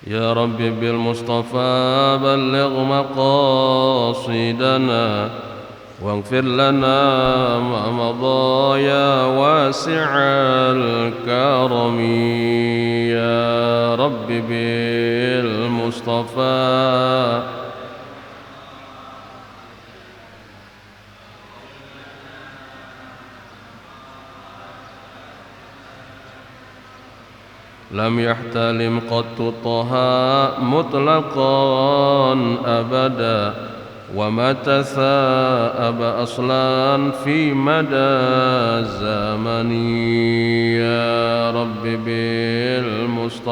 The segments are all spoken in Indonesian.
يا رب بالمصطفى بلغ مقاصدنا واغفر لنا ما مضى يا واسع الكرم. يا رب بالمصطفى لم يحتلم قط طه مطلقا أبدا وما تثاءب أصلا في مدى الزمن. يا رب بالمصطفى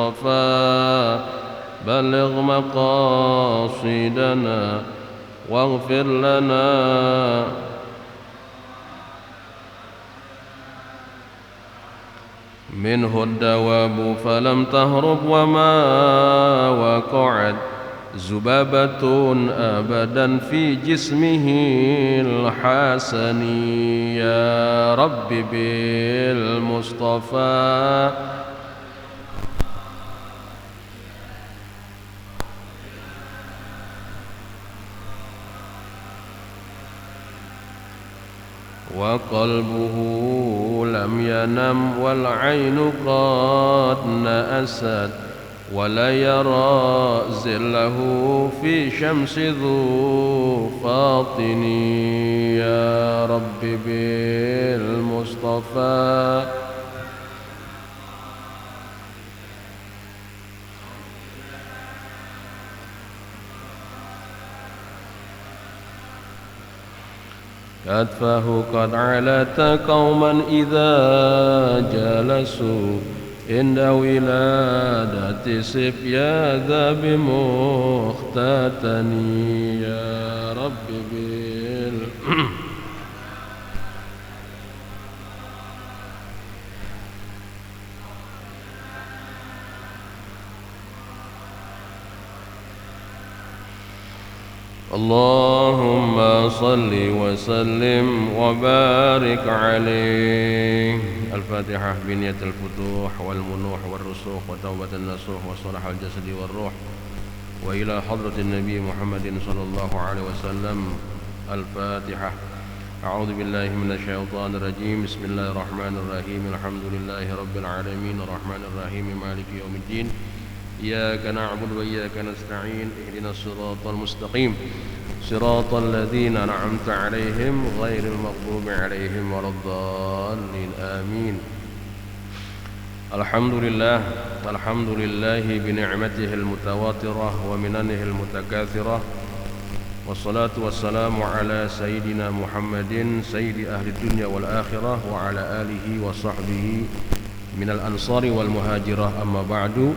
بلغ مقاصدنا واغفر لنا منه الدواب فلم تهرب وما وقعت ذبابة أبدا في جسمه الحسن. يا رب بالمصطفى وقلبه لم ينم والعين قد نأست ولا يرى زله في شمس ذو فاطن. يا رب بالمصطفى كتفه قد علت قوما إذا جلسوا عند ولادة سفيا ذا بمختتن. يا رب اللهم صل وسلم وبارك عليه. الفاتحة بنية الفتوح والمنوح والرسوخ وتوبة النصوح وصلاح الجسد والروح وإلى حضرة النبي محمد صلى الله عليه وسلم. الفاتحة. أعوذ بالله من الشيطان الرجيم. بسم الله الرحمن الرحيم. الحمد لله رب العالمين الرحمن الرحيم مالك يوم الدين إياك نعبد وإياك نستعين اهدنا الصراط المستقيم صراط الذين أنعمت عليهم غير المغضوب عليهم ولا الضالين آمين. الحمد لله بنعمته المتواترة ومننه المتكاثرة والصلاة والسلام على سيدنا محمد سيد أهل الدنيا والآخرة وعلى آله وصحبه من الأنصار والمهاجرة. أما بعد.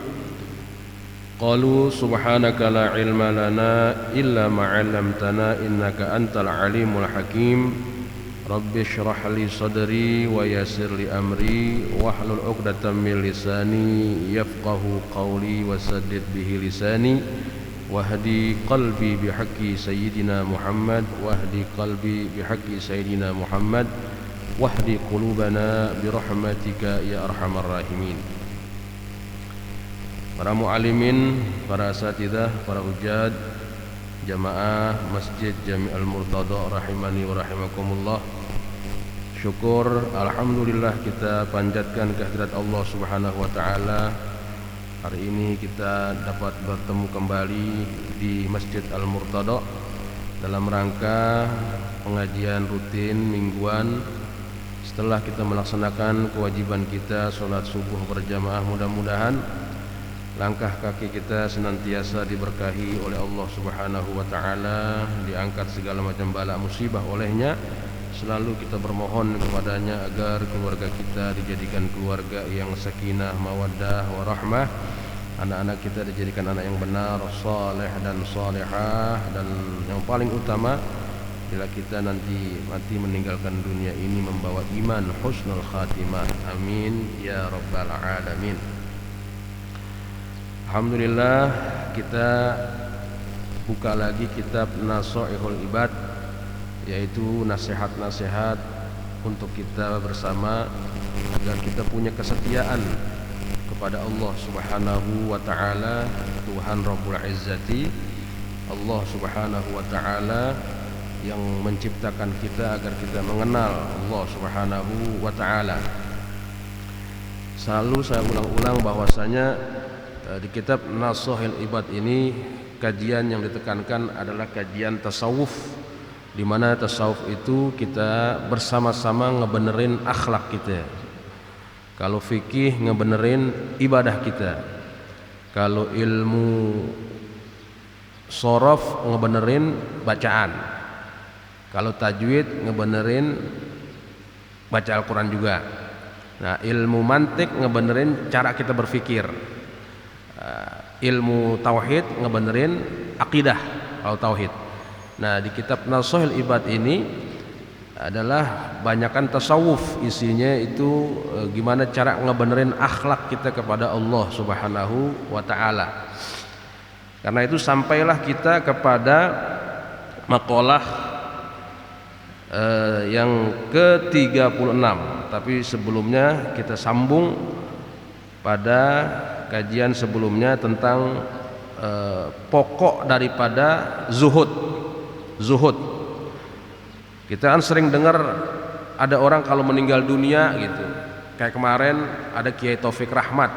قالوا سبحانك لا علم لنا إلا ما علمتنا إنك أنت العليم الحكيم. رب اشرح لي صدري ويسر لي أمري واحلل عقدة من لساني يفقه قولي وسدد به لساني واهدي قلبي بحق سيدنا محمد واهدي قلوبنا برحمتك يا أرحم الراحمين. Para mu'alimin, para asatidzah, para ujad, jamaah Masjid Jami' Al-Murtada rahimani wa rahimakumullah. Syukur, alhamdulillah kita panjatkan kehadirat Allah Subhanahu wa taala. Hari ini kita dapat bertemu kembali di Masjid Al-Murtada dalam rangka pengajian rutin mingguan. Setelah kita melaksanakan kewajiban kita salat subuh berjamaah, mudah-mudahan langkah kaki kita senantiasa diberkahi oleh Allah Subhanahu wa taala, diangkat segala macam bala musibah olehnya. Selalu kita bermohon kepadanya agar keluarga kita dijadikan keluarga yang sakinah, mawaddah, warahmah. Anak-anak kita dijadikan anak yang benar, saleh dan salihah, dan yang paling utama bila kita nanti mati meninggalkan dunia ini membawa iman, husnul khatimah. Amin ya rabbal alamin. Alhamdulillah, kita buka lagi kitab Nasaihul Ibad, yaitu nasihat-nasihat untuk kita bersama agar kita punya kesetiaan kepada Allah Subhanahu wa taala, Tuhan Rabbul Izzati, Allah Subhanahu wa taala yang menciptakan kita agar kita mengenal Allah Subhanahu wa taala. Selalu saya ulang-ulang bahwasanya di kitab Nashahul Ibad ini kajian yang ditekankan adalah kajian tasawuf, di mana tasawuf itu kita bersama-sama ngebenerin akhlak kita. Kalau fikih ngebenerin ibadah kita. Kalau ilmu shorof ngebenerin bacaan. Kalau tajwid ngebenerin baca Al-Quran juga. Nah, ilmu mantik ngebenerin cara kita berfikir. Ilmu tauhid ngebenerin akidah kalau tauhid. Nah, di kitab Nashahul Ibad ini adalah banyakan tasawuf, isinya itu gimana cara ngebenerin akhlak kita kepada Allah Subhanahu wa taala. Karena itu sampailah kita kepada maqalah yang ke-36. Tapi sebelumnya kita sambung pada kajian sebelumnya tentang pokok daripada zuhud. Kita kan sering dengar ada orang kalau meninggal dunia gitu. Kayak kemarin ada Kiai Taufik Rahmat,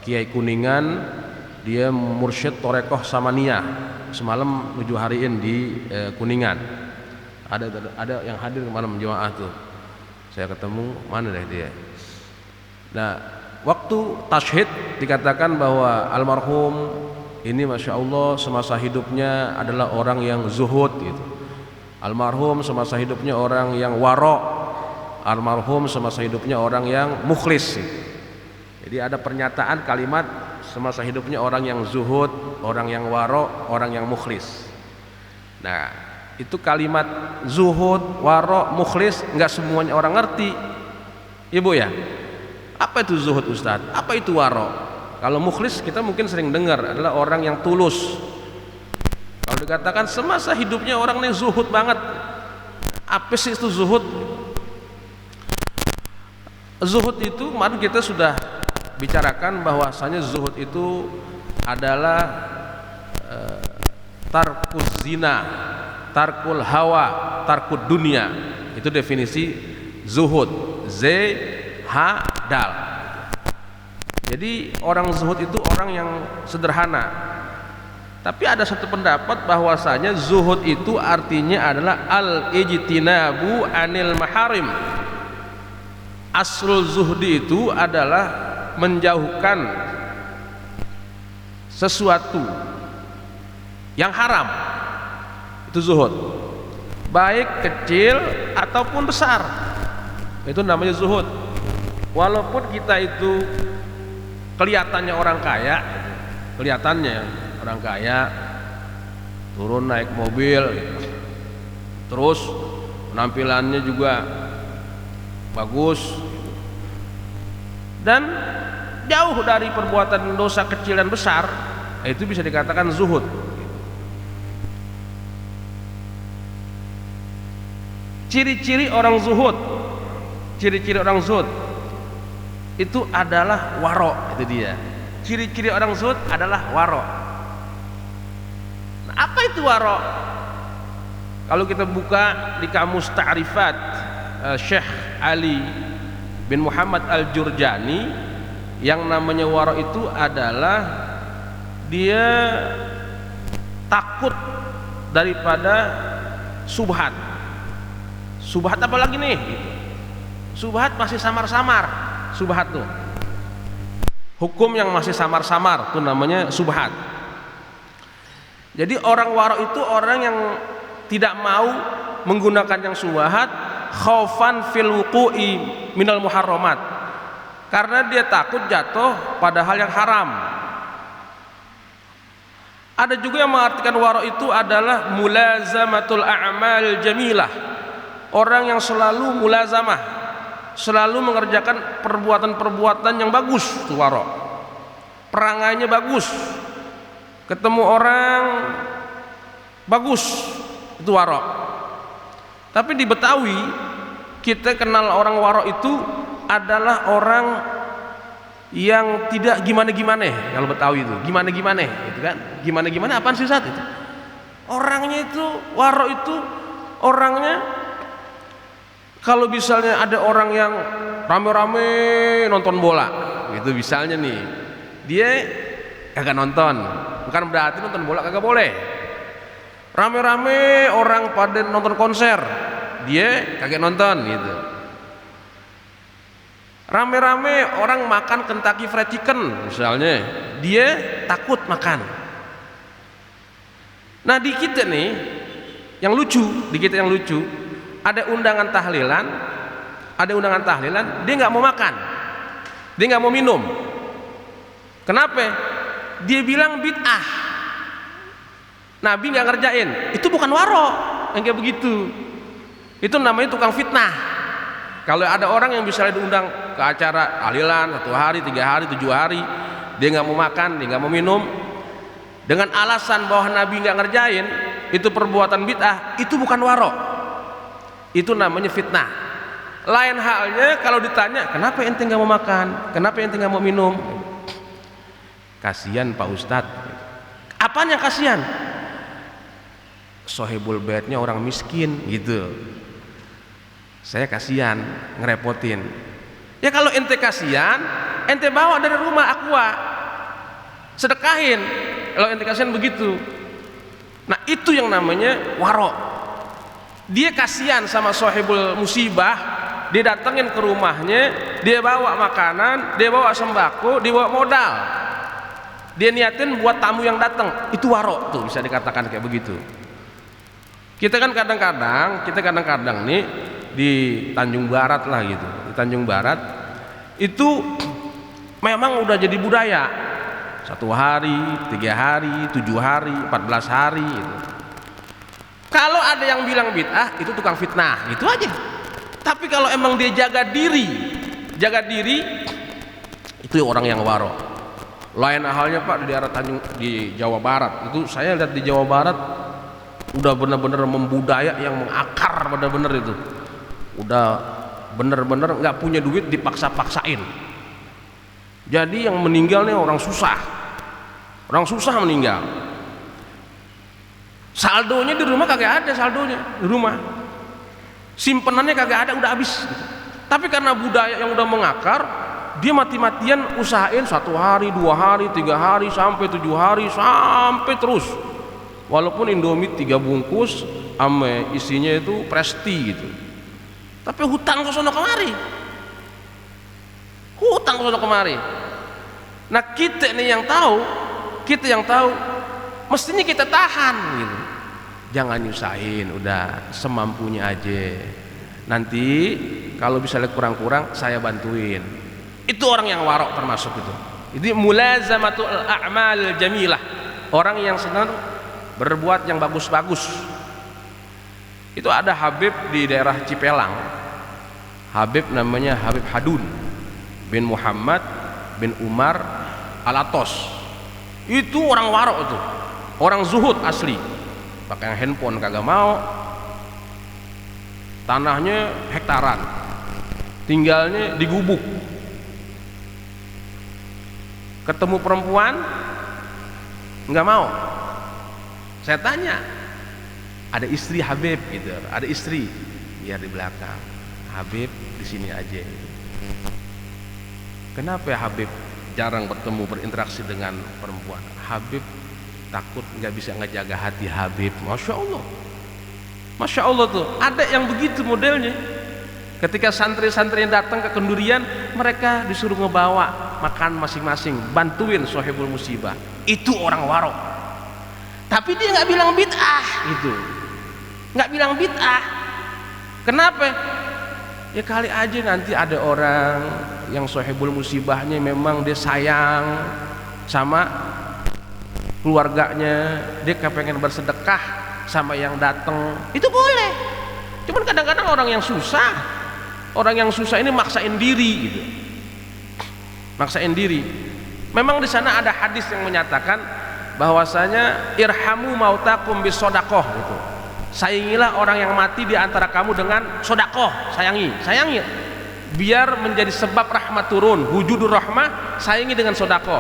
Kiai Kuningan, dia mursyid Torekoh Samaniyah, semalam 7 hariin di Kuningan. Ada yang hadir malam jemaah tuh. Saya ketemu, mana deh dia. Nah, waktu tasyhid dikatakan bahwa almarhum ini masya Allah semasa hidupnya adalah orang yang zuhud gitu. Almarhum semasa hidupnya orang yang waro. Almarhum semasa hidupnya orang yang mukhlis gitu. Jadi ada pernyataan kalimat semasa hidupnya orang yang zuhud, orang yang waro, orang yang mukhlis. Nah, itu kalimat zuhud, waro, mukhlis enggak semuanya orang ngerti. Ibu ya? Apa itu zuhud Ustadz? Apa itu waro? Kalau mukhlis kita mungkin sering dengar adalah orang yang tulus. Kalau dikatakan semasa hidupnya orang yang zuhud banget, apa sih itu zuhud? Zuhud itu kemarin kita sudah bicarakan bahwasanya zuhud itu adalah tarkuz zina, tarkul hawa, tarkud dunia. Itu definisi zuhud. Dal. Jadi orang zuhud itu orang yang sederhana. Tapi ada satu pendapat bahwasanya zuhud itu artinya adalah al-ijtinabu anil maharim. Aslul zuhdi itu adalah menjauhkan sesuatu yang haram. Itu zuhud. Baik kecil ataupun besar. Itu namanya zuhud. Walaupun kita itu kelihatannya orang kaya, turun naik mobil gitu. Terus penampilannya juga bagus dan jauh dari perbuatan dosa kecil dan besar, itu bisa dikatakan zuhud. Ciri-ciri orang zuhud itu adalah waro. Itu dia, ciri-ciri orang zuhud adalah waro. Nah, apa itu waro? Kalau kita buka di kamus ta'rifat Syekh Ali bin Muhammad Al-Jurjani, yang namanya waro itu adalah dia takut daripada subhat. Subhat apa lagi nih? Subhat masih samar-samar. Subhat tuh hukum yang masih samar-samar, itu namanya subhat. Jadi orang waro itu orang yang tidak mau menggunakan yang subhat, khaufan fil wuqu'i minal muharramat, karena dia takut jatuh pada hal yang haram. Ada juga yang mengartikan waro itu adalah mulazamatul a'mal jamilah, orang yang selalu mulazamah, selalu mengerjakan perbuatan-perbuatan yang bagus. Itu waro. Perangainya bagus, ketemu orang bagus, itu waro. Tapi di Betawi kita kenal orang waro itu adalah orang yang tidak gimana-gimana, kalau Betawi itu gimana-gimana gitu kan. Gimana-gimana apaan sih Ustaz itu? Orangnya itu waro itu orangnya, kalau misalnya ada orang yang rame-rame nonton bola gitu misalnya nih, dia kagak nonton, bukan berarti nonton bola kagak boleh. Rame-rame orang pada nonton konser, dia kagak nonton gitu. Rame-rame orang makan Kentucky Fried Chicken misalnya, dia takut makan. Nah di kita nih yang lucu, ada undangan tahlilan, dia nggak mau makan, dia nggak mau minum. Kenapa? Dia bilang bid'ah, Nabi nggak ngerjain. Itu bukan waro yang kayak begitu, itu namanya tukang fitnah. Kalau ada orang yang misalnya diundang ke acara tahlilan 1 hari, 3 hari, 7 hari, dia nggak mau makan, dia nggak mau minum, dengan alasan bahwa Nabi nggak ngerjain, itu perbuatan bid'ah, itu bukan waro, itu namanya fitnah. Lain halnya kalau ditanya, kenapa ente nggak mau makan, kenapa ente nggak mau minum? Kasihan Pak Ustadz. Apaan yang kasihan? Sohibul baitnya orang miskin gitu. Saya kasihan, ngerepotin. Ya kalau ente kasihan, ente bawa dari rumah aqua, sedekahin. Kalau ente kasihan begitu. Nah itu yang namanya waro. Dia kasihan sama sohibul musibah, dia datengin ke rumahnya, dia bawa makanan, dia bawa sembako, dia bawa modal, dia niatin buat tamu yang datang. Itu waro tuh, bisa dikatakan kayak begitu. Kita kan kadang-kadang nih di Tanjung Barat lah gitu, di Tanjung Barat itu memang udah jadi budaya 1 hari, 3 hari, 7 hari, 14 hari gitu. Kalau ada yang bilang bid'ah, itu tukang fitnah, gitu aja. Tapi kalau emang dia jaga diri, itu orang yang waro. Lain halnya Pak di daerah Tanjung, di Jawa Barat itu, saya lihat di Jawa Barat udah bener-bener membudaya yang mengakar, bener-bener itu udah bener-bener nggak punya duit dipaksa-paksain. Jadi yang meninggal nih orang susah meninggal, saldonya di rumah kagak ada, saldonya di rumah simpenannya kagak ada, udah habis gitu. Tapi karena budaya yang udah mengakar, dia mati-matian usahain 1 hari, 2 hari, 3 hari, sampai 7 hari, sampai terus. Walaupun Indomie 3 bungkus ame isinya itu Presti gitu, tapi hutang ke sono kemari. Nah kita nih yang tahu, mestinya kita tahan gitu. Jangan nyusahin, udah semampunya aja. Nanti kalau misalnya kurang-kurang saya bantuin. Itu orang yang warok termasuk itu. Jadi mulazamatul a'mal jamilah, orang yang senang berbuat yang bagus-bagus. Itu ada Habib di daerah Cipelang, Habib namanya Habib Hadun bin Muhammad bin Umar Alatos. Itu orang warok itu, orang zuhud asli, pakai handphone kagak mau, tanahnya hektaran, tinggalnya di gubuk. Ketemu perempuan nggak mau. Saya tanya, ada istri Habib gitu, ada istri, biar di belakang. Habib di sini aja. Kenapa ya Habib jarang bertemu, berinteraksi dengan perempuan? Habib takut nggak bisa ngejaga hati Habib. Masya Allah tuh, ada yang begitu modelnya. Ketika santri-santri yang datang ke kendurian, mereka disuruh ngebawa makan masing-masing, bantuin sohibul musibah. Itu orang warok. Tapi dia nggak bilang bid'ah gitu, nggak bilang bid'ah. Kenapa? Ya kali aja nanti ada orang yang sohibul musibahnya memang dia sayang sama keluarganya, dia kepengen bersedekah sama yang datang, itu boleh. Cuman kadang-kadang orang yang susah ini maksain diri gitu, maksain diri. Memang di sana ada hadis yang menyatakan bahwasanya irhamu mautakum bisodakoh gitu. Sayangilah orang yang mati di antara kamu dengan sodakoh, sayangi. biar menjadi sebab rahmat turun, wujudur rahmah, sayangi dengan sodako.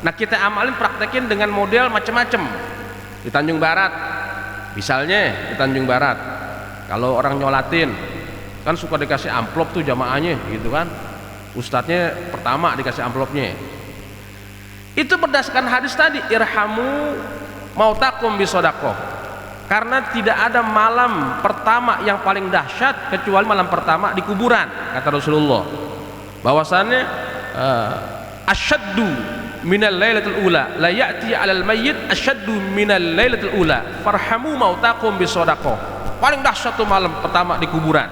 Nah kita amalin, praktekin dengan model macam-macam. Di Tanjung Barat misalnya, di Tanjung Barat kalau orang nyolatin kan suka dikasih amplop tuh jamaahnya gitu kan, ustadznya pertama dikasih amplopnya. Itu berdasarkan hadis tadi, irhamu mautakum bisodakoh, karena tidak ada malam pertama yang paling dahsyat kecuali malam pertama di kuburan, kata Rasulullah. Bahwasannya asyaddu minal lailatul ula la ya'ti 'alal mayyit asyaddu minal lailatul ula farhamu mautakum bisodakoh. Paling dahsyat tuh malam pertama di kuburan.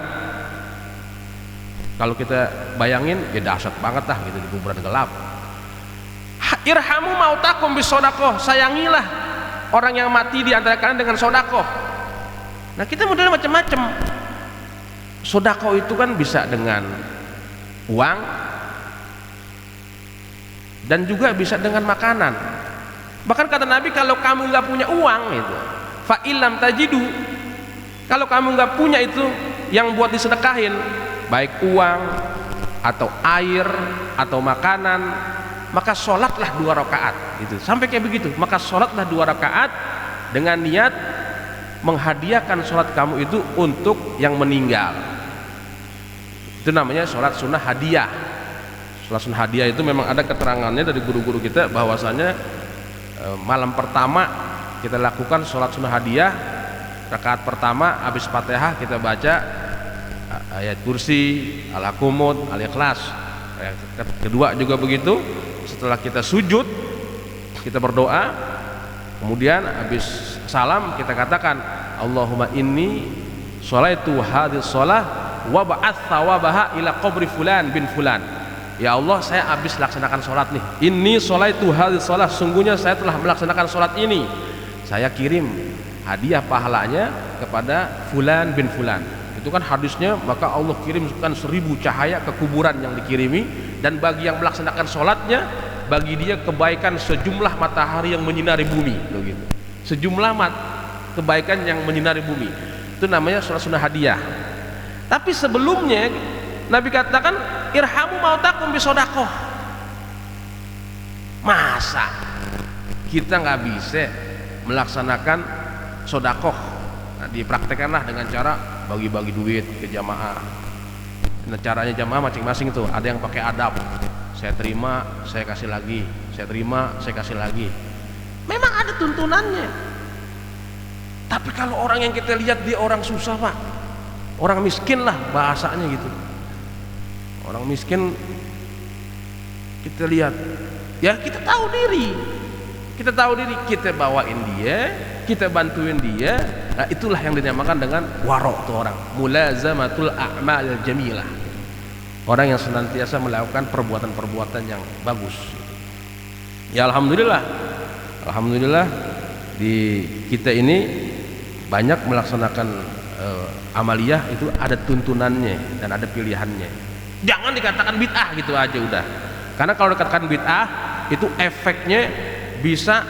Kalau kita bayangin ya dahsyat banget lah gitu, di kuburan gelap. Irhamu mautakum bisodakoh, sayangilah orang yang mati di antara kalian dengan sodakoh. Nah kita modelnya macam-macam. Sodakoh itu kan bisa dengan uang dan juga bisa dengan makanan. Bahkan kata Nabi, kalau kamu nggak punya uang itu, fa illam tajidu, kalau kamu nggak punya itu yang buat disedekahin, baik uang atau air atau makanan, maka sholatlah 2 rakaat gitu. Sampai kayak begitu, maka sholatlah 2 rakaat dengan niat menghadiahkan sholat kamu itu untuk yang meninggal. Itu namanya sholat sunnah hadiah. Sholat sunnah hadiah itu memang ada keterangannya dari guru-guru kita, bahwasanya malam pertama kita lakukan sholat sunnah hadiah. Rakaat pertama habis Fatihah kita baca ayat kursi, al-Qumud, al-Ikhlas. Kedua juga begitu. Setelah kita sujud, kita berdoa, kemudian habis salam kita katakan, Allahumma inni sholaitu hadhihi shalah wa ba'ath thawabaha ila qabri fulan bin fulan. Ya Allah, saya habis laksanakan sholat nih. Inni sholaitu hadhihi shalah, sungguhnya saya telah melaksanakan sholat ini. Saya kirim hadiah pahalanya kepada fulan bin fulan. Itu kan hadisnya, maka Allah kirimkan 1000 cahaya ke kuburan yang dikirimi, dan bagi yang melaksanakan sholatnya, bagi dia kebaikan sejumlah matahari yang menyinari bumi, begitu. Sejumlah kebaikan yang menyinari bumi. Itu namanya sholat sunnah hadiah. Tapi sebelumnya Nabi katakan, irhamu mautakum bisodakoh. Masa kita nggak bisa melaksanakan sodakoh? Nah, dipraktekanlah dengan cara bagi-bagi duit ke jamaah. Nah, caranya jamaah masing-masing tuh, ada yang pakai adab, saya terima, saya kasih lagi, saya terima, saya kasih lagi. Memang ada tuntunannya. Tapi kalau orang yang kita lihat dia orang susah Pak, orang miskin lah bahasanya gitu, orang miskin kita lihat, ya kita tahu diri, kita bawain dia, kita bantuin dia. Nah itulah yang dinamakan dengan warok tuh orang, mulazamatul a'mal jamilah, orang yang senantiasa melakukan perbuatan-perbuatan yang bagus. Ya alhamdulillah di kita ini banyak melaksanakan amaliyah itu ada tuntunannya dan ada pilihannya. Jangan dikatakan bid'ah gitu aja udah, karena kalau dikatakan bid'ah itu efeknya bisa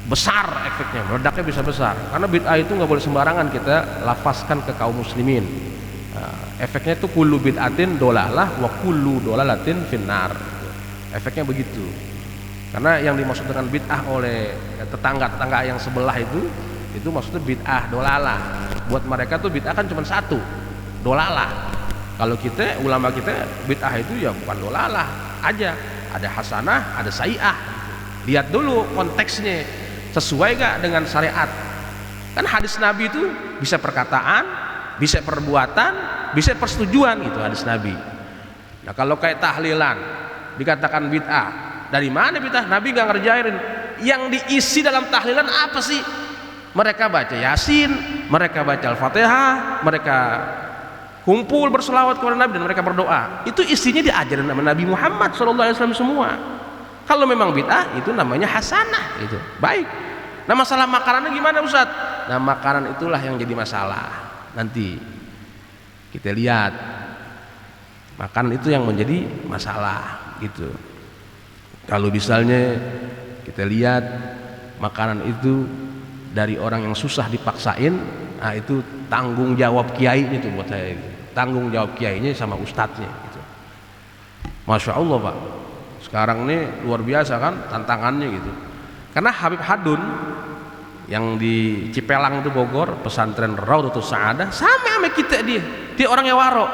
besar, efeknya meledaknya bisa besar, karena bid'ah itu nggak boleh sembarangan kita lafazkan ke kaum muslimin. Efeknya itu kullu bid'atin dolalah wa kullu dolalatin finnar. Efeknya begitu, karena yang dimaksud dengan bid'ah oleh tetangga-tetangga yang sebelah itu maksudnya bid'ah dolalah. Buat mereka tuh bid'ah kan cuma satu, dolalah. Kalau kita, ulama kita, bid'ah itu ya bukan dolalah aja, ada hasanah, ada sayi'ah. Lihat dulu konteksnya, sesuai gak dengan syariat. Kan hadis Nabi itu bisa perkataan, bisa perbuatan, bisa persetujuan, itu hadis Nabi. Nah kalau kayak tahlilan dikatakan bid'ah, dari mana bid'ah? Nabi gak ngerjain. Yang diisi dalam tahlilan apa sih? Mereka baca Yasin, mereka baca Al-Fatihah, mereka kumpul berselawat kepada Nabi dan mereka berdoa. Itu isinya diajarin sama Nabi Muhammad SAW semua. Kalau memang bid'ah itu namanya hasanah, itu baik. Nah masalah makanannya gimana Ustaz? Nah makanan itulah yang jadi masalah. Nanti kita lihat makanan itu yang menjadi masalah gitu. Kalau misalnya kita lihat makanan itu dari orang yang susah dipaksain, nah itu tanggung jawab kiai itu buat saya gitu. tanggung jawab kiainya sama ustadznya gitu. Masya Allah Pak, sekarang ini luar biasa kan tantangannya gitu. Karena Habib Hadun yang di Cipelang itu Bogor, pesantren Raudhatus Saadah, sama kita dia orangnya warok,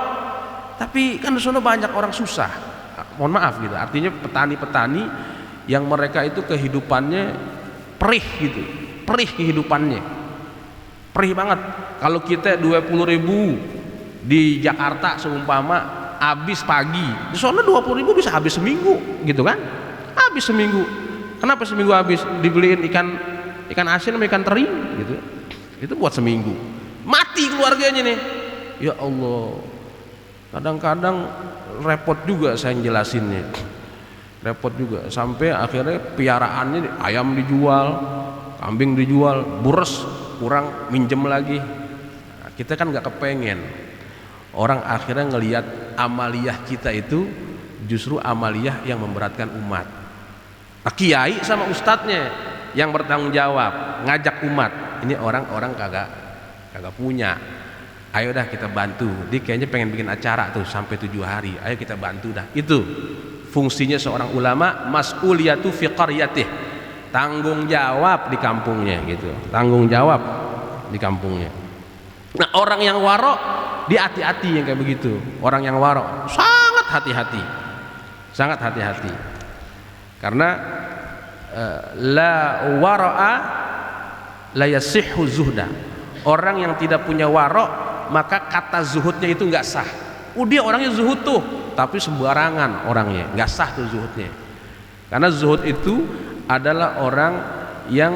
tapi kan di sana banyak orang susah, mohon maaf gitu, artinya petani-petani yang mereka itu kehidupannya perih gitu, perih kehidupannya, perih banget. Kalau kita 20.000 di Jakarta seumpama habis pagi, di sana 20.000 bisa habis seminggu gitu kan, habis seminggu. Kenapa seminggu habis? Dibeliin ikan asin sama ikan teri gitu, itu buat seminggu, mati keluarganya nih. Ya Allah, kadang-kadang repot juga saya jelasinnya, repot juga, sampai akhirnya piaraannya ayam dijual, kambing dijual, bures kurang minjem lagi. Nah, kita kan nggak kepengen orang akhirnya ngelihat amaliyah kita itu justru amaliyah yang memberatkan umat. Nah, kiai sama ustadznya yang bertanggung jawab ngajak umat, ini orang-orang kagak punya. Ayo dah kita bantu, dia kayaknya pengen bikin acara tuh sampai 7 hari, ayo kita bantu dah. Itu fungsinya seorang ulama, mas'uliyatu fi qaryatih, tanggung jawab di kampungnya gitu, tanggung jawab di kampungnya. Nah, orang yang warok dia hati-hati yang kayak begitu. Orang yang warok sangat hati-hati, sangat hati-hati, karena la wara'a la yasihhu zuhda. Orang yang tidak punya warok maka kata zuhudnya itu nggak sah. Dia orangnya zuhud tuh, tapi sembarangan orangnya, nggak sah tuh zuhudnya. Karena zuhud itu adalah orang yang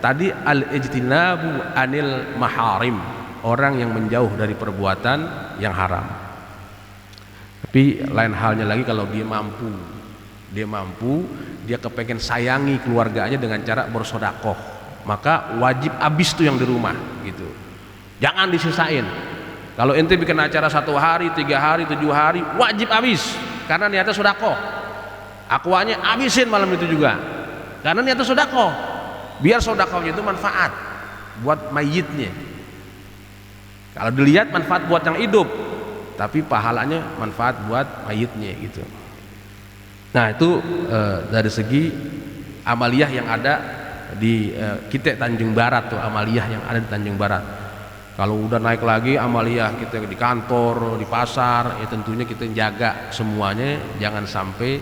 tadi al-ijtinabu anil maharim, orang yang menjauh dari perbuatan yang haram. Tapi lain halnya lagi kalau dia mampu, dia kepengen sayangi keluarganya dengan cara bersodakoh, maka wajib habis tuh yang di rumah gitu, jangan disisain. Kalau ente bikin acara 1 hari, 3 hari, 7 hari, wajib habis karena niatnya sodakoh. Akuannya habisin malam itu juga karena niatnya sodakoh, biar sodakohnya itu manfaat buat mayitnya. Kalau dilihat manfaat buat yang hidup, tapi pahalanya manfaat buat mayitnya gitu. Nah itu dari segi amaliyah yang ada di kita Tanjung Barat tuh, amaliyah yang ada di Tanjung Barat. Kalau udah naik lagi amaliyah kita di kantor, di pasar, ya tentunya kita jaga semuanya jangan sampai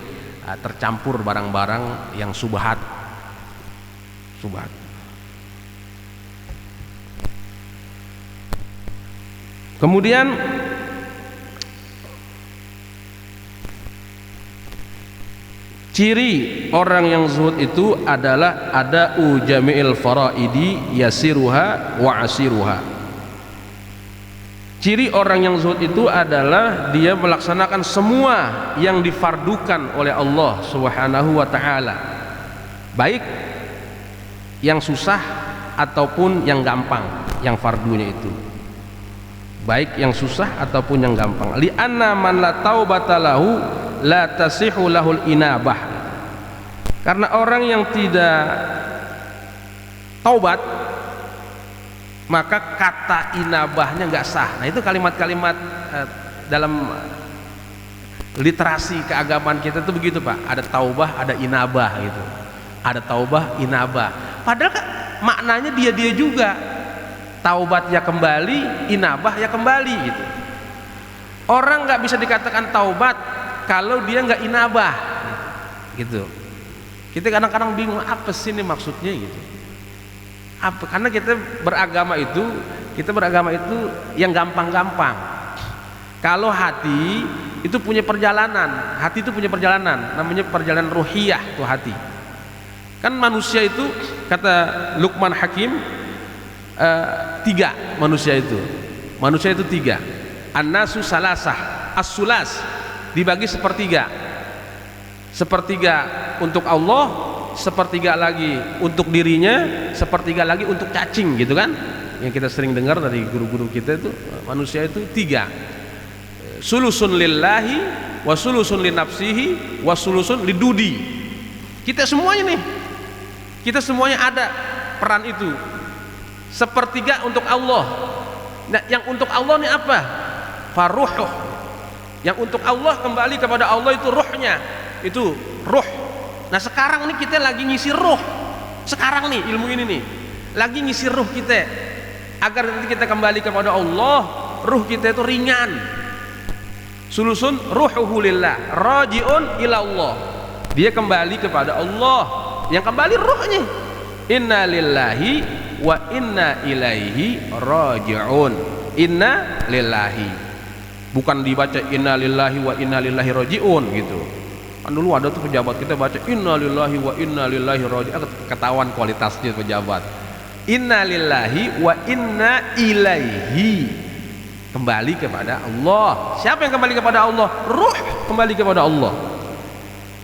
tercampur barang-barang yang subhat. Kemudian ciri orang yang zuhud itu adalah ada jami'il faraidi yasiruha wa asiruha. Ciri orang yang zuhud itu adalah dia melaksanakan semua yang difardukan oleh Allah Subhanahu wa taala, baik yang susah ataupun yang gampang, yang fardunya itu baik yang susah ataupun yang gampang. Li anna man la taubata lahu la tasihu lahul inabah. Karena orang yang tidak taubat maka kata inabahnya nggak sah. Nah itu kalimat-kalimat dalam literasi keagamaan kita itu begitu Pak, ada taubah, ada inabah gitu, ada taubah, inabah, padahal kan maknanya dia juga, taubat ya kembali, inabah ya kembali gitu. Orang nggak bisa dikatakan taubat kalau dia nggak inabah gitu. Kita kadang-kadang bingung apa sih ini maksudnya gitu. Apa? Karena kita beragama itu yang gampang-gampang. Kalau hati itu punya perjalanan, namanya perjalanan ruhiyah tuh hati. Kan manusia itu kata Luqman Hakim 3 manusia itu 3. An-nasu salasah, as-sulas dibagi sepertiga untuk Allah, sepertiga lagi untuk dirinya, sepertiga lagi untuk cacing gitu kan, yang kita sering dengar dari guru-guru kita itu. Manusia itu 3, sulusun lillahi wa sulusun li nafsihi wa sulusun lidudi. Kita semuanya ada peran itu, sepertiga untuk Allah. Nah yang untuk Allah ini apa? faruhuh. Yang untuk Allah kembali kepada Allah itu ruhnya, itu ruh. Nah sekarang ini kita lagi ngisi ruh. Sekarang nih ilmu ini nih lagi ngisi ruh kita agar nanti kita kembali kepada Allah, ruh kita itu ringan. Sulusun ruhuhu lillah, rajiun ila Allah. Dia kembali kepada Allah, yang kembali ruhnya. Inna lillahi wa inna ilaihi rajiun. Inna lillahi, bukan dibaca inna lillahi wa inna ilaihi rajiun gitu. Kan dulu ada tuh pejabat kita baca inna lillahi wa inna ilaihi rajiun, ketahuan kualitasnya pejabat. Inna lillahi wa inna ilaihi, kembali kepada Allah. Siapa yang kembali kepada Allah? Ruh kembali kepada Allah.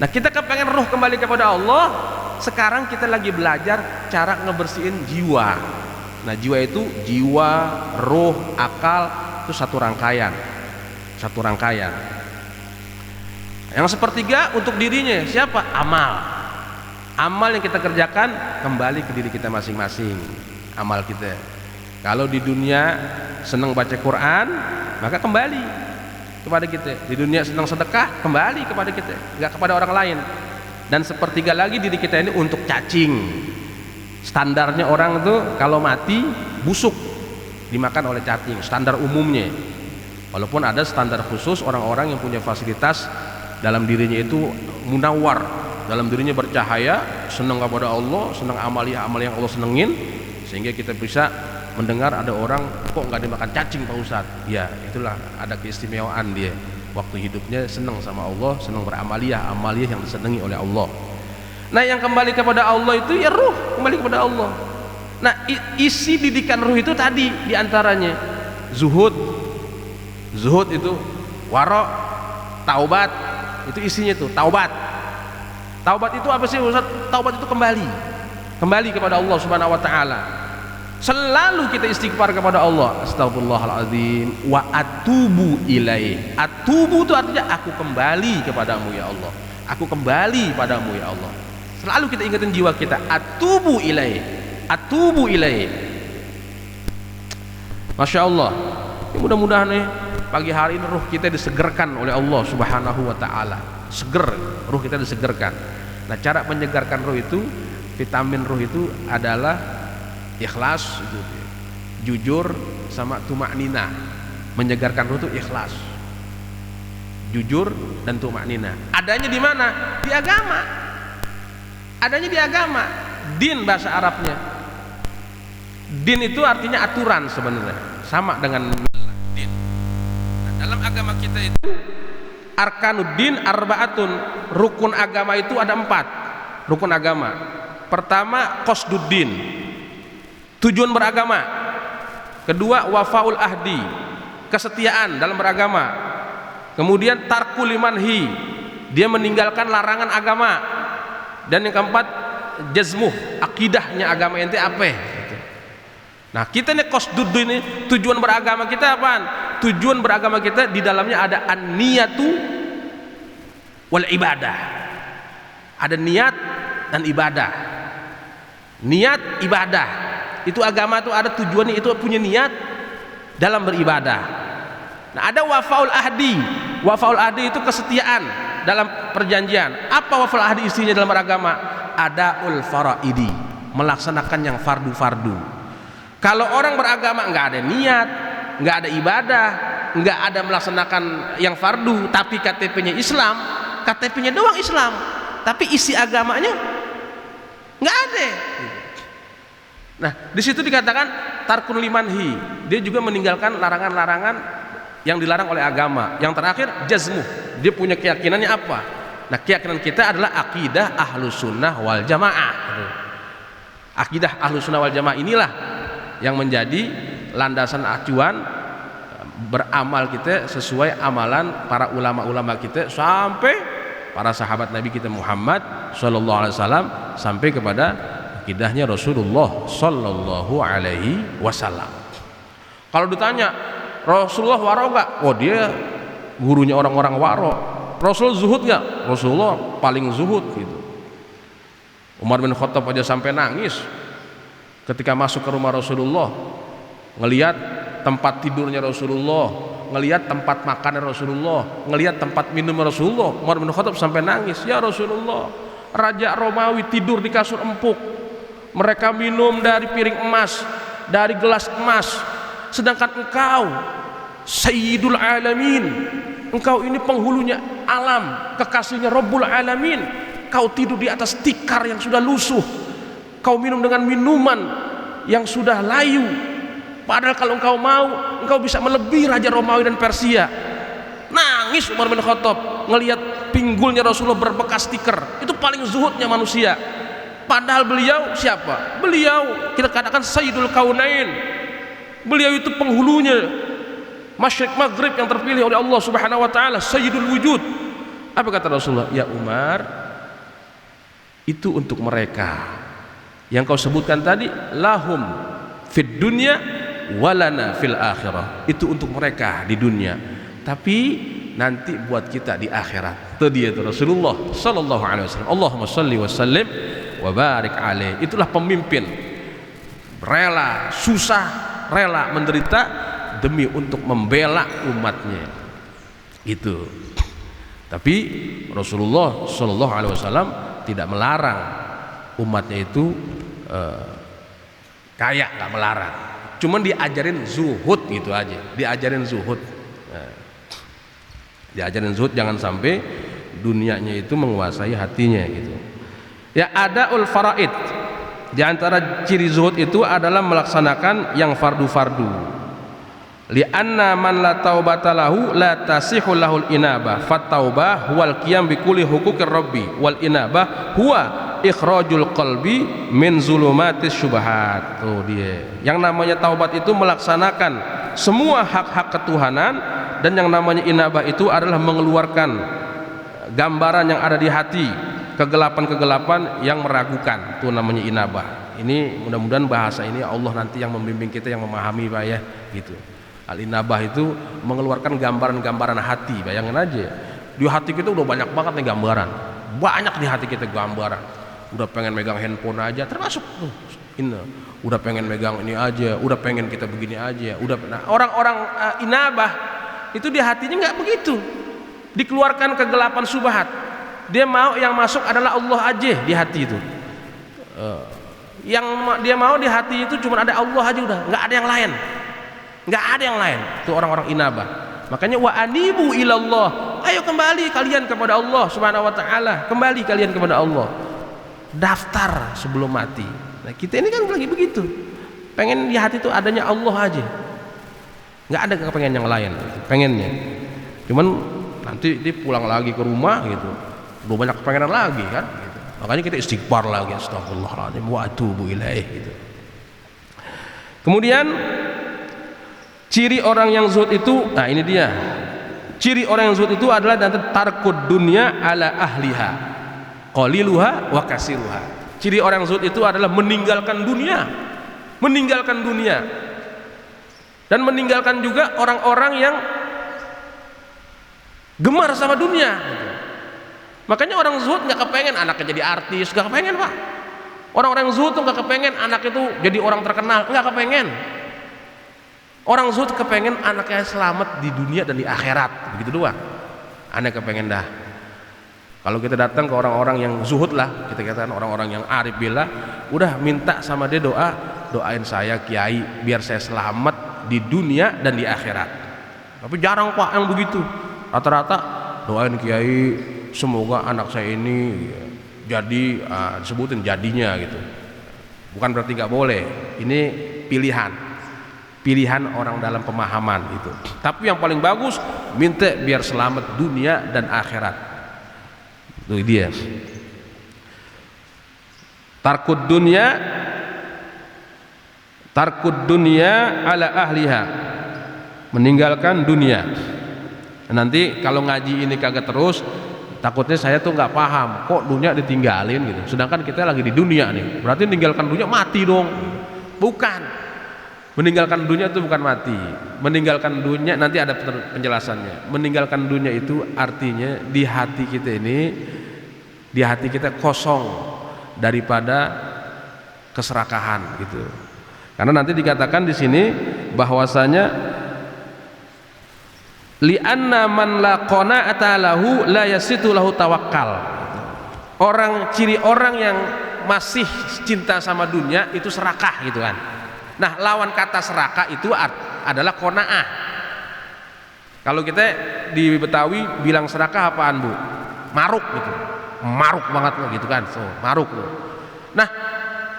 Nah kita kepengen ruh kembali kepada Allah. Sekarang kita lagi belajar cara ngebersihin jiwa. Nah jiwa itu jiwa, ruh, akal itu satu rangkaian. Satu rangkaian. Yang sepertiga untuk dirinya siapa? Amal. Amal yang kita kerjakan kembali ke diri kita masing-masing. Amal kita. Kalau di dunia senang baca Quran, maka kembali kepada kita. Di dunia senang sedekah, kembali kepada kita, enggak kepada orang lain. Dan sepertiga lagi diri kita ini untuk cacing. Standarnya orang itu kalau mati busuk dimakan oleh cacing, standar umumnya. Walaupun ada standar khusus orang-orang yang punya fasilitas dalam dirinya itu munawwar, dalam dirinya bercahaya, senang kepada Allah, senang amal yang Allah senengin, sehingga kita bisa mendengar ada orang kok nggak dimakan cacing Pak Ustadz. Ya itulah ada keistimewaan dia. Waktu hidupnya senang sama Allah, senang beramaliyah yang disenangi oleh Allah. Nah yang kembali kepada Allah itu ya ruh kembali kepada Allah. Nah isi didikan ruh itu tadi diantaranya zuhud itu, wara, taubat, itu isinya tuh taubat. Taubat itu apa sih Ustaz? Taubat itu kembali kepada Allah Subhanahu wa taala. Selalu kita istighfar kepada Allah, astagfirullahaladzim wa atubu ilaih. Atubu itu artinya aku kembali kepadamu ya Allah, aku kembali padamu ya Allah. Selalu kita ingatin jiwa kita, atubu ilaih, atubu ilaih. Masya Allah. Ya, mudah-mudahan nih pagi hari ini ruh kita disegarkan oleh Allah Subhanahu wa taala. Seger, ruh kita disegarkan. Nah cara menyegarkan ruh itu, vitamin ruh itu adalah ikhlas itu, jujur sama tumaknina. Menyegarkan ruh itu ikhlas, jujur dan tumaknina. Adanya di mana? Di agama. Adanya di agama. Din bahasa Arabnya. Din itu artinya aturan sebenarnya, sama dengan din. Nah, dalam agama kita itu arkanuddin arbaatun, rukun agama itu ada 4 rukun agama. Pertama qasduddin, tujuan beragama. Kedua wafaul ahdi, kesetiaan dalam beragama. Kemudian tarkul limanhi, dia meninggalkan larangan agama. Dan yang keempat jazmuh, akidahnya agama ente apa. Nah kita nih qasduddin ini tujuan beragama kita apaan? Tujuan beragama kita di dalamnya ada an-niyatu wal ibadah. Ada niat dan ibadah. Niat ibadah itu agama itu ada tujuannya, itu punya niat dalam beribadah. Nah ada wafaul ahdi. Wafaul ahdi itu kesetiaan dalam perjanjian. Apa wafaul ahdi isinya dalam beragama? Adaul faraidi, melaksanakan yang fardu-fardu. Kalau orang beragama nggak ada niat, nggak ada ibadah, nggak ada melaksanakan yang fardu, tapi KTP-nya Islam, KTP-nya doang Islam, tapi isi agamanya nggak ada. Nah, di situ dikatakan tarkun limanhi, dia juga meninggalkan larangan-larangan yang dilarang oleh agama. Yang terakhir jazmuh, dia punya keyakinannya apa? Nah, keyakinan kita adalah akidah ahlus sunnah wal jamaah. Akidah ahlus sunnah wal jamaah inilah yang menjadi landasan acuan beramal kita sesuai amalan para ulama-ulama kita sampai para sahabat Nabi kita Muhammad sallallahu alaihi wasallam sampai kepada akidahnya Rasulullah sallallahu alaihi wasallam. Kalau ditanya Rasulullah waro enggak? Oh dia gurunya orang-orang waro. Rasul zuhud enggak? Rasulullah paling zuhud gitu. Umar bin Khattab aja sampai nangis ketika masuk ke rumah Rasulullah, ngelihat tempat tidurnya Rasulullah, ngelihat tempat makan Rasulullah, ngelihat tempat minum Rasulullah. Umar bin Khattab sampai nangis, ya Rasulullah, Raja Romawi tidur di kasur empuk, mereka minum dari piring emas, dari gelas emas, sedangkan engkau Sayyidul Alamin, engkau ini penghulunya alam, kekasihnya Rabbul Alamin, kau tidur di atas tikar yang sudah lusuh, kau minum dengan minuman yang sudah layu, padahal kalau engkau mau, engkau bisa melebihi Raja Romawi dan Persia. Nangis Umar bin Khattab ngelihat pinggulnya Rasulullah berbekas tikar. Itu paling zuhudnya manusia. Padahal beliau siapa? Beliau kita katakan Sayyidul Kaunain. Beliau itu penghulunya Masyriq Maghrib yang terpilih oleh Allah Subhanahu wa taala, Sayyidul Wujud. Apa kata Rasulullah? Ya Umar, itu untuk mereka yang kau sebutkan tadi, lahum fid dunya walana fil akhirah. Itu untuk mereka di dunia, tapi nanti buat kita di akhirat. Itu dia itu Rasulullah sallallahu alaihi wasallam. Allahumma shalli wa sallim wa barik alaihi. Itulah pemimpin rela susah, rela menderita demi untuk membela umatnya. Itu. Tapi Rasulullah sallallahu alaihi wasallam tidak melarang umatnya itu kaya, nggak melarang. Cuman diajarin zuhud gitu aja, diajarin zuhud. Diajarin zuhud, jangan sampai dunianya itu menguasai hatinya gitu. Ya, adaul faraid. Di antara ciri zuhud itu adalah melaksanakan yang fardu-fardu. Li'anna man la taubata lahu la tasihul lahul inabah. Fattaubah huwal qiyam bi kulli huquqir rabbi wal inabah huwa ikhrajul qalbi min zulumatis syubhat. Tuh dia. Yang namanya taubat itu melaksanakan semua hak-hak ketuhanan, dan yang namanya inabah itu adalah mengeluarkan gambaran yang ada di hati, kegelapan-kegelapan yang meragukan. Itu namanya inabah. Ini mudah-mudahan bahasa ini Allah nanti yang membimbing kita, yang memahami Pak ya gitu. Al-inabah itu mengeluarkan gambaran-gambaran hati. Bayangin aja, di hati kita udah banyak banget nih gambaran, banyak di hati kita gambaran. Udah pengen megang handphone aja, termasuk ini. Udah pengen megang ini aja, udah pengen kita begini aja, udah. Nah, orang-orang inabah itu di hatinya nggak begitu, dikeluarkan kegelapan subhat. Dia mau yang masuk adalah Allah aja di hati itu. Yang dia mau di hati itu cuma ada Allah aja, udah nggak ada yang lain, nggak ada yang lain. Itu orang-orang inabah. Makanya wa anibu ilallah, ayo kembali kalian kepada Allah Subhanahu wa taala, kembali kalian kepada Allah. Daftar sebelum mati. Nah, kita ini kan lagi begitu, pengen di hati itu adanya Allah aja, nggak ada kepengen yang lain gitu. Pengennya cuman nanti dia pulang lagi ke rumah gitu, udah banyak kepengenan lagi kan gitu. Makanya kita istighfar lagi, astagfirullahaladzim wa atubu ilaih gitu. Kemudian ciri orang yang zuhud itu, nah ini dia ciri orang yang zuhud itu adalah tarkud dunya ala ahliha qaliluha wa kasiruha. Ciri orang zuhud itu adalah meninggalkan dunia, meninggalkan dunia, dan meninggalkan juga orang-orang yang gemar sama dunia. Makanya orang zuhud nggak kepengen anaknya jadi artis, nggak kepengen Pak. Orang-orang zuhud tuh nggak kepengen anak itu jadi orang terkenal, nggak kepengen. Orang zuhud kepengen anaknya selamat di dunia dan di akhirat, begitu doang. Aneh kepengen dah. Kalau kita datang ke orang-orang yang zuhud lah, kita katakan orang-orang yang arif billah, udah minta sama dia doa, doain saya kiai biar saya selamat di dunia dan di akhirat. Tapi jarang Pak yang begitu. Rata-rata doain kiai semoga anak saya ini jadi disebutin jadinya gitu. Bukan berarti nggak boleh. Ini pilihan orang dalam pemahaman itu. Tapi yang paling bagus minta biar selamat dunia dan akhirat. Itu dia. Tarkud dunia ala ahliha, meninggalkan dunia. Nanti kalau ngaji ini kagak terus, takutnya saya tuh nggak paham kok dunia ditinggalin gitu. Sedangkan kita lagi di dunia nih, berarti meninggalkan dunia mati dong. Bukan, meninggalkan dunia itu bukan mati. Meninggalkan dunia nanti ada penjelasannya. Meninggalkan dunia itu artinya di hati kita ini, di hati kita kosong daripada keserakahan gitu. Karena nanti dikatakan di sini bahwasanya li'anna man la qana'ata lahu la yasitu lahu tawakkal. Ciri orang yang masih cinta sama dunia itu serakah gitu kan. Nah, lawan kata serakah itu adalah qanaah. Kalau kita di Betawi bilang serakah apaan, Bu? Maruk gitu. Maruk banget loh gitu kan. So, maruk loh. Nah,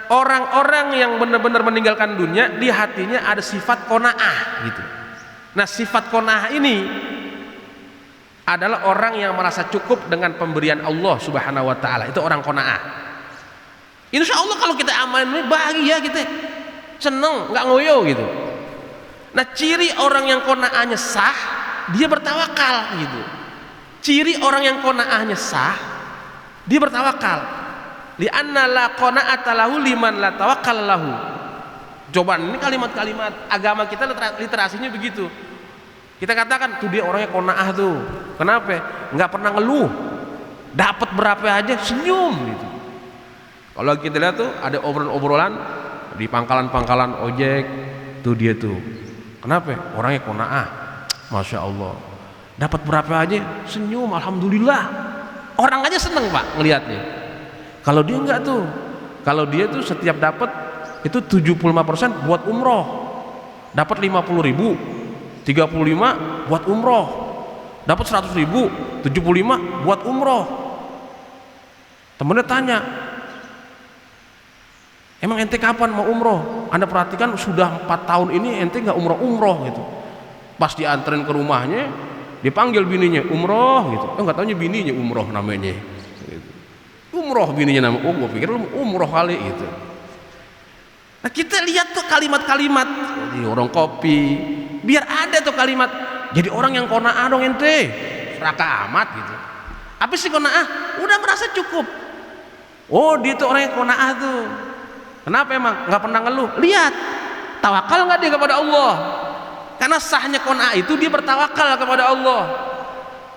orang-orang yang benar-benar meninggalkan dunia, di hatinya ada sifat qanaah gitu. Nah, sifat qanaah ini adalah orang yang merasa cukup dengan pemberian Allah Subhanahu wa taala. Itu orang qanaah. Insya Allah kalau kita amalin bahagia kita, seneng, nggak ngoyo gitu. Nah, ciri orang yang qanaahnya sah, dia bertawakal gitu. Ciri orang yang qanaahnya sah, dia bertawakal. Li'anna la qana'ata lahu liman la tawakkal lahu. Coba ini kalimat-kalimat agama kita, literasinya begitu. Kita katakan tuh dia orangnya qanaah tuh. Kenapa? Nggak pernah ngeluh. Dapat berapa aja senyum gitu. Kalau kita lihat tuh ada obrolan-obrolan di pangkalan-pangkalan ojek, tuh dia tuh. Kenapa? Orangnya qanaah. Masya Allah. Dapat berapa aja senyum, alhamdulillah. Orang aja seneng Pak ngelihatnya. Kalau dia enggak tuh. Kalau dia tuh setiap dapat itu 75% buat umroh. Dapat 50.000, 35 buat umroh. Dapat 100.000, 75 buat umroh. Temennya tanya, emang ente kapan mau umroh? Anda perhatikan sudah 4 tahun ini ente nggak umroh gitu. Pas dianterin ke rumahnya, dipanggil bininya umroh gitu. Nggak taunya bininya umroh namanya. Gitu. Umroh bininya nama. Oh, gue pikir lu umroh kali itu. Nah, kita lihat tuh kalimat-kalimat di warung kopi, biar ada tuh kalimat. Jadi orang yang qanaah dong ente, serakah amat gitu. Apa sih qanaah? Udah merasa cukup. Oh, dia tuh orang yang qanaah tuh. Kenapa emang? Nggak pernah ngeluh. Lihat, tawakal nggak dia kepada Allah? Karena sahnya qanaah itu dia bertawakal kepada Allah.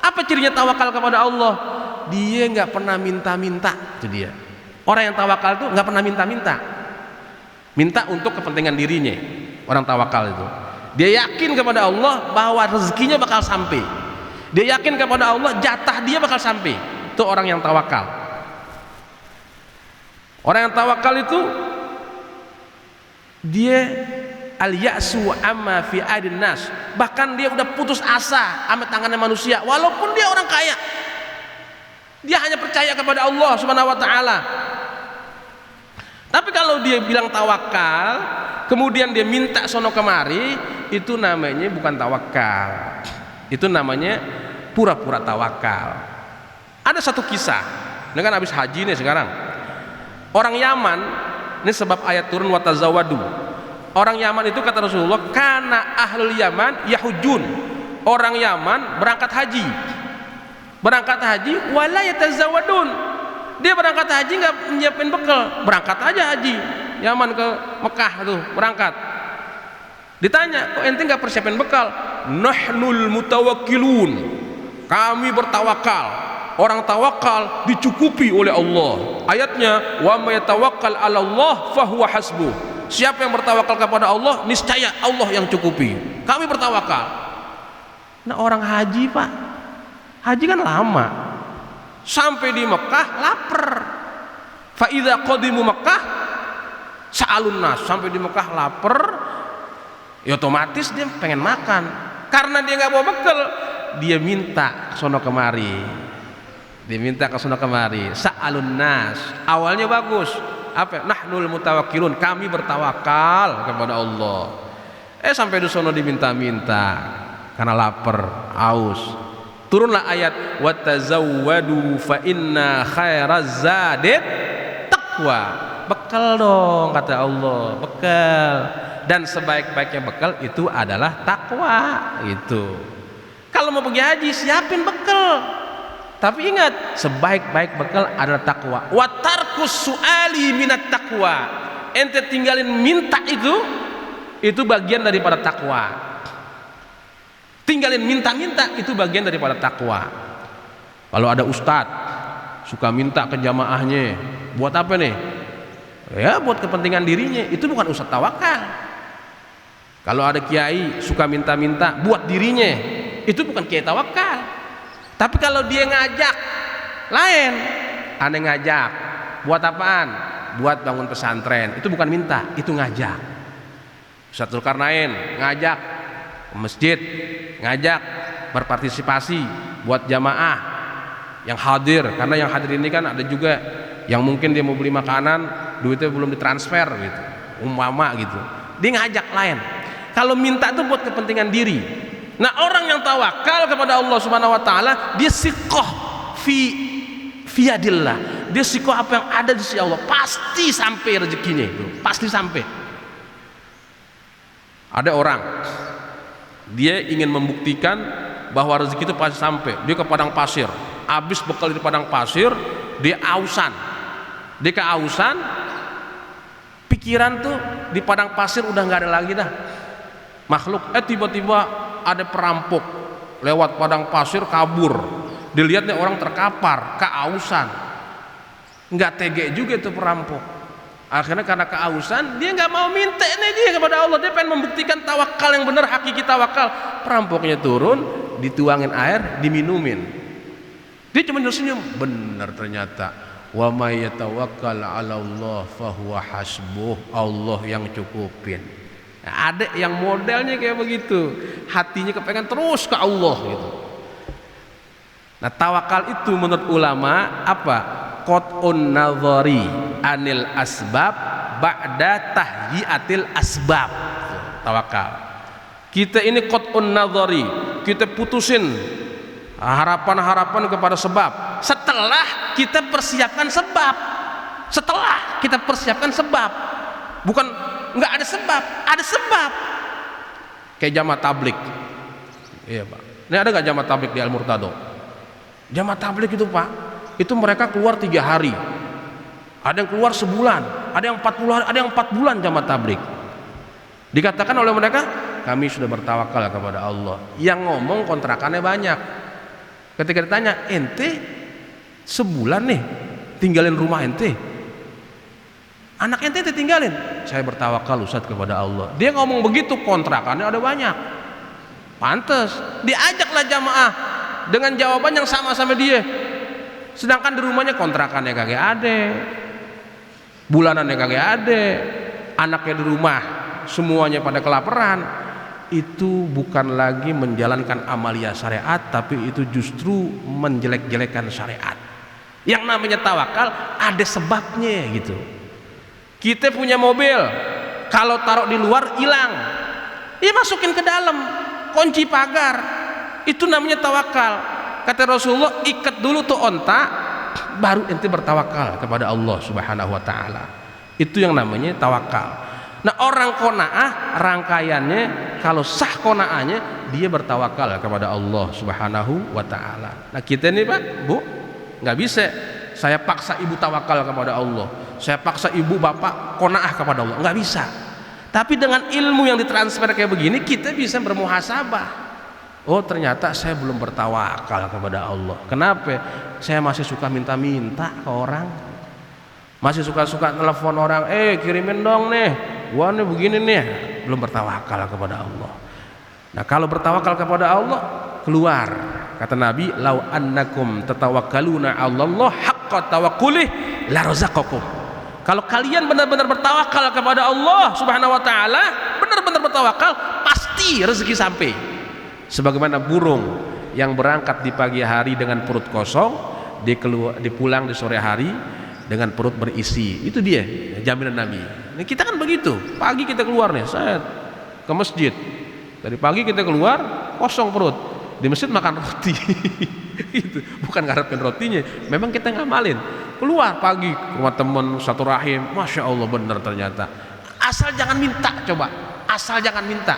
Apa cirinya tawakal kepada Allah? Dia nggak pernah minta-minta. Itu dia. Orang yang tawakal itu nggak pernah minta-minta. Minta untuk kepentingan dirinya. Orang tawakal itu. Dia yakin kepada Allah bahwa rezekinya bakal sampai. Dia yakin kepada Allah jatah dia bakal sampai. Itu orang yang tawakal. Orang yang tawakal itu dia al-ya'su amma fi adin nas. Bahkan dia udah putus asa sama tangannya manusia walaupun dia orang kaya. Dia hanya percaya kepada Allah Subhanahu wa taala. Tapi kalau dia bilang tawakal, kemudian dia minta sono kemari, itu namanya bukan tawakal. Itu namanya pura-pura tawakal. Ada satu kisah, ini kan habis haji nih sekarang. Orang Yaman, ini sebab ayat turun watazawadu. Orang Yaman itu kata Rasulullah, kana ahlul Yaman yahujun. Orang Yaman berangkat haji. Berangkat haji wala yatazawadun. Dia berangkat haji nggak nyiapin bekal, berangkat aja haji. Yaman ke Mekah tuh berangkat. Ditanya, kok ente nggak persiapin bekal? Nahnul mutawakkilun. Kami bertawakal. Orang tawakal dicukupi oleh Allah. Ayatnya, wa may tawakkal 'ala Allah fahuwa hasbuh. Siapa yang bertawakal kepada Allah, niscaya Allah yang cukupi. Kami bertawakal. Nah, orang haji, Pak. Haji kan lama. Sampai di Mekah lapar. Fa idza qadimu Mekah sa'alun nas. Sampai di Mekah lapar, ya otomatis dia pengen makan. Karena dia nggak bawa bekal, dia minta sono kemari. Dia minta ke sono kemari. Sa'alun nas. Awalnya bagus. Apa? Nahnul mutawakkilun. Kami bertawakal kepada Allah. Sampai di sono diminta-minta karena lapar, haus. Turunlah ayat watazawwadu fa inna khairaz zadit taqwa. Bekal dong kata Allah, bekal. Dan sebaik-baiknya bekal itu adalah takwa. Itu. Kalau mau pergi haji siapin bekal. Tapi ingat, sebaik-baik bekal adalah takwa. Wa tarkus su'ali minat takwa. Ente tinggalin minta itu bagian daripada takwa. Tinggalin minta-minta itu bagian daripada takwa. Kalau ada ustadz suka minta ke jamaahnya, buat apa nih? Ya buat kepentingan dirinya, itu bukan ustadz tawakal. Kalau ada kiai suka minta-minta buat dirinya, itu bukan kiai tawakal. Tapi kalau dia ngajak, lain. Aneh ngajak, buat apaan? Buat bangun pesantren. Itu bukan minta, itu ngajak. Ustaz Zulkarnain ngajak ke masjid, ngajak berpartisipasi buat jamaah yang hadir, karena yang hadir ini kan ada juga yang mungkin dia mau beli makanan, duitnya belum ditransfer gitu, umpama gitu. Dia ngajak lain. Kalau minta itu buat kepentingan diri. Nah, orang yang tawakal kepada Allah Subhanahu wa taala, dia siqah fi yadillah. Dia siqah apa yang ada di sisi Allah, pasti sampai rezekinya itu, pasti sampai. Ada orang dia ingin membuktikan bahwa rezeki itu pasti sampai. Dia ke padang pasir, habis bekal di padang pasir, dia ausan. Dia keausan, pikiran tuh di padang pasir udah nggak ada lagi dah makhluk. Tiba-tiba ada perampok lewat padang pasir kabur. Dilihatnya orang terkapar, keausan. Nggak tege juga itu perampok. Akhirnya karena keausan dia nggak mau minta nih dia kepada Allah. Dia pengen membuktikan tawakal yang benar, hakiki tawakal. Perampoknya turun, dituangin air, diminumin. Dia cuma senyum. Benar ternyata. Wa may yatawakkal 'ala Allah fahuwa hasbuh. Allah yang cukupin. Nah, ada yang modelnya kayak begitu. Hatinya kepengen terus ke Allah gitu. Nah, tawakal itu menurut ulama apa? Qat'un nadhari anil asbab ba'da tahyiatil asbab. Tawakal. Kita ini qat'un nadhari, kita putusin harapan-harapan kepada sebab setelah kita persiapkan sebab. Setelah kita persiapkan sebab. Bukan enggak ada sebab, ada sebab. Kayak jamaah tabligh. Iya, Pak. Ini ada enggak jamaah tabligh di Al-Murtado? Jamaah tabligh itu, Pak, itu mereka keluar 3 hari, ada yang keluar sebulan, ada yang 40 hari, ada yang 4 bulan jamaah tabligh. Dikatakan oleh mereka, kami sudah bertawakal kepada Allah. Yang ngomong kontrakannya banyak. Ketika ditanya, ente sebulan nih tinggalin rumah ente, anak ente tinggalin, saya bertawakal Ustaz kepada Allah. Dia ngomong begitu, kontrakannya ada banyak. Pantes diajaklah jamaah dengan jawaban yang sama dia. Sedangkan di rumahnya kontrakannya kagak ada, bulanannya kagak ada, anaknya di rumah semuanya pada kelaparan. Itu bukan lagi menjalankan amalia syariat, tapi itu justru menjelek-jelekan syariat. Yang namanya tawakal ada sebabnya gitu. Kita punya mobil, kalau taruh di luar hilang, ya masukin ke dalam, kunci pagar. Itu namanya tawakal. Kata Rasulullah, ikat dulu tuh onta, baru ente bertawakal kepada Allah Subhanahu wa taala. Itu yang namanya tawakal. Nah, orang qanaah rangkaiannya, kalau sah qanaahnya, dia bertawakal kepada Allah Subhanahu wa taala. Nah, kita ini, Pak, Bu, nggak bisa saya paksa ibu tawakal kepada Allah, saya paksa ibu bapak qanaah kepada Allah, nggak bisa. Tapi dengan ilmu yang ditransfer kayak begini, kita bisa bermuhasabah. Oh, ternyata saya belum bertawakal kepada Allah. Kenapa? Saya masih suka minta-minta ke orang, masih suka-suka telepon orang, kirimin dong nih, gua nih begini nih. Belum bertawakal kepada Allah. Nah, kalau bertawakal kepada Allah, keluar kata Nabi, lau annakum tatawakkaluna 'alallah haqqa tawakkulih la razaqakum. Kalau kalian benar-benar bertawakal kepada Allah Subhanahu wa taala, benar-benar bertawakal, pasti rezeki sampai. Sebagaimana burung yang berangkat di pagi hari dengan perut kosong, dia pulang di sore hari dengan perut berisi. Itu dia jaminan Nabi. Nah, kita kan begitu. Pagi kita keluar nih, saya ke masjid. Dari pagi kita keluar kosong perut. Di masjid makan roti. Itu bukan ngarepin rotinya, memang kita ngamalin. Keluar pagi ke rumah teman satu rahim, masya Allah benar ternyata. Asal jangan minta, coba. Asal jangan minta.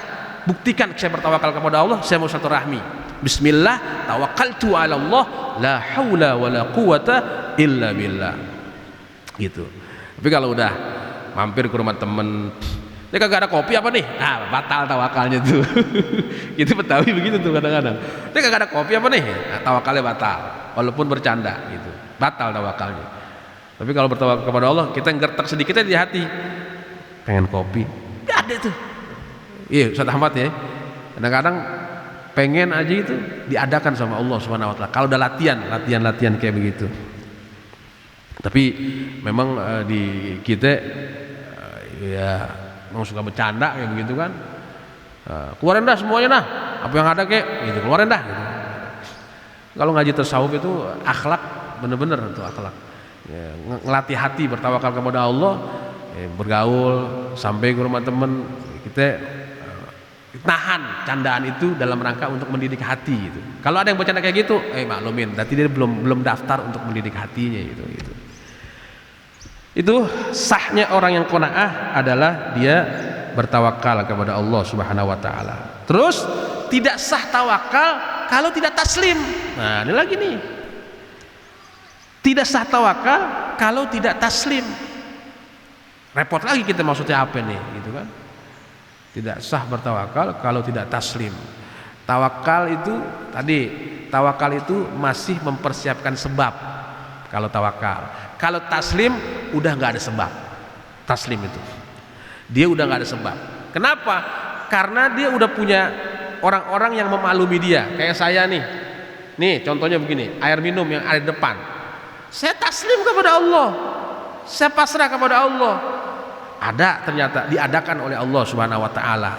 Buktikan saya bertawakal kepada Allah, saya mau satu rahmi. Bismillah, tawakkaltu 'ala Allah, la haula wala quwata illa billah. Gitu. Tapi kalau udah mampir ke rumah temen, dia kagak ada kopi apa nih? Ah, batal tawakalnya tuh. Gitu Betawi begitu tuh kadang-kadang. Dia kagak ada kopi apa nih? Nah, tawakalnya batal, walaupun bercanda gitu. Batal tawakalnya. Tapi kalau bertawakal kepada Allah, kita ngertek sedikitnya di hati. Pengen kopi. Gak ada tuh. Iya, Ustaz Ahmad ya. Kadang-kadang pengen aja itu diadakan sama Allah Subhanahu wa taala. Kalau udah latihan kayak begitu. Tapi memang di kita ya memang suka bercanda kayak begitu kan. Keluarin dah semuanya dah, apa yang ada kayak gitu, keluarin dah gitu. Kalau ngaji tasawuf itu akhlak, bener-bener itu akhlak ya, ngelatih hati bertawakal kepada Allah, bergaul sampai ke rumah temen kita tahan candaan itu dalam rangka untuk mendidik hati gitu. Kalau ada yang bercanda kayak gitu, maklumin, berarti dia belum daftar untuk mendidik hatinya gitu. Itu sahnya orang yang qanaah adalah dia bertawakal kepada Allah Subhanahu wa taala. Terus tidak sah tawakal kalau tidak taslim. Nah, ini lagi nih. Tidak sah tawakal kalau tidak taslim. Repot lagi kita maksudnya apa nih, gitu kan? Tidak sah bertawakal kalau tidak taslim. Tawakal itu masih mempersiapkan sebab. Kalau tawakal, kalau taslim udah nggak ada sebab. Taslim itu dia udah nggak ada sebab. Kenapa? Karena dia udah punya orang-orang yang memaklumi dia. Kayak saya nih contohnya begini, air minum yang ada di depan, saya taslim kepada Allah, saya pasrah kepada Allah. Ada ternyata diadakan oleh Allah Subhanahu wa taala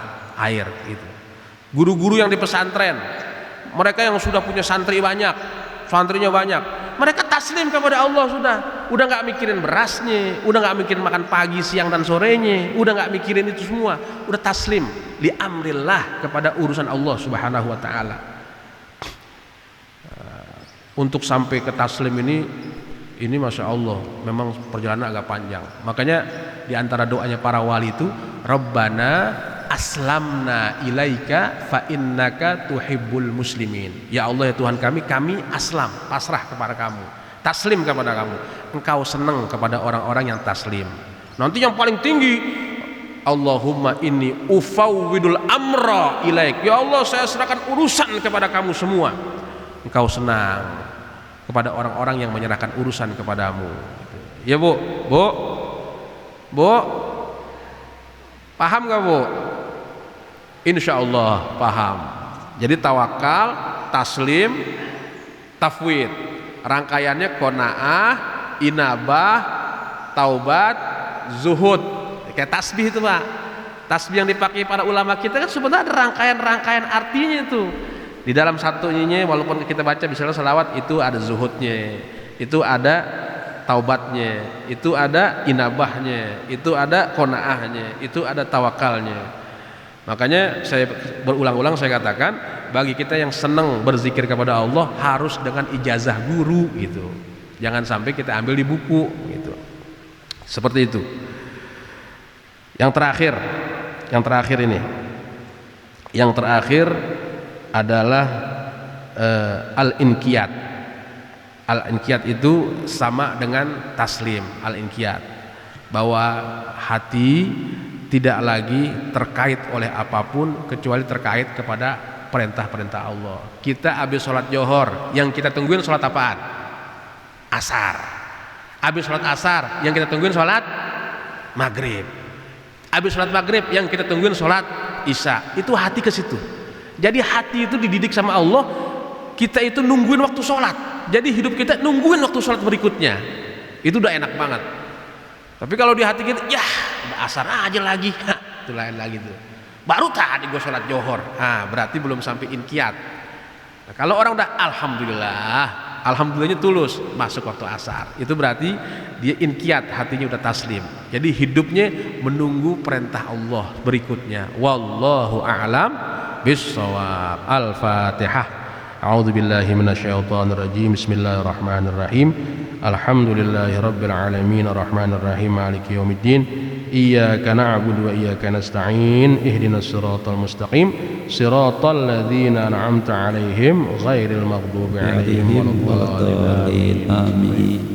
air itu. Guru-guru yang di pesantren, mereka yang sudah punya santrinya banyak, mereka taslim kepada Allah udah nggak mikirin berasnya, udah nggak mikirin makan pagi, siang dan sorenya, udah nggak mikirin itu semua, udah taslim li amrillah kepada urusan Allah Subhanahu wa taala. Untuk sampai ke taslim ini masya Allah memang perjalanan agak panjang. Makanya di antara doanya para wali itu, Rabbana aslamna ilaika fa innaka tuhibbul muslimin. Ya Allah ya Tuhan kami aslam, pasrah kepada kamu, taslim kepada kamu. Engkau senang kepada orang-orang yang taslim. Nanti yang paling tinggi, Allahumma inni ufawwidul amra ilaik. Ya Allah, saya serahkan urusan kepada kamu semua. Engkau senang kepada orang-orang yang menyerahkan urusan kepadamu. Ya Bu, paham gak Bu? Insya Allah paham. Jadi tawakal, taslim, tafwid, rangkaiannya qanaah, inabah, taubat, zuhud. Kayak tasbih itu Pak. Tasbih yang dipakai para ulama kita kan sebenarnya ada rangkaian artinya itu. Di dalam satunya walaupun kita baca misalnya selawat, itu ada zuhudnya, itu ada taubatnya, itu ada inabahnya, itu ada qanaahnya, itu ada tawakalnya. Makanya saya berulang-ulang saya katakan, bagi kita yang senang berzikir kepada Allah harus dengan ijazah guru gitu. Jangan sampai kita ambil di buku gitu. Seperti itu. Yang terakhir ini. Yang terakhir adalah al-inqiyad. Al-inqiyad itu sama dengan taslim, al-inqiyad. Bahwa hati tidak lagi terkait oleh apapun kecuali terkait kepada perintah-perintah Allah. Kita habis sholat Johor, yang kita tungguin sholat apaan? Asar. Habis sholat asar, yang kita tungguin sholat maghrib. Habis sholat maghrib, yang kita tungguin sholat isya. Itu hati ke situ. Jadi hati itu dididik sama Allah. Kita itu nungguin waktu sholat. Jadi hidup kita nungguin waktu sholat berikutnya. Itu udah enak banget. Tapi kalau di hati kita, ya udah asar aja lagi, itu lain lagi tuh. Baru tadi gue sholat Johor, berarti belum sampai inqiyad. Nah, kalau orang udah alhamdulillahnya tulus masuk waktu asar, itu berarti dia inqiyad, hatinya udah taslim. Jadi hidupnya menunggu perintah Allah berikutnya. Wallahu a'lam bissawab. Al-Fatihah. A'udzu billahi minasyaitonir rajim. Bismillahirrahmanirrahim. Alhamdulillahi rabbil alamin arrahmanir rahim maliki yaumiddin. Iyyaka na'budu wa iyyaka nasta'in. Ihdinas siratal mustaqim. Siratal ladzina an'amta 'alaihim ghairil maghdubi 'alaihim waladdallin. Amin.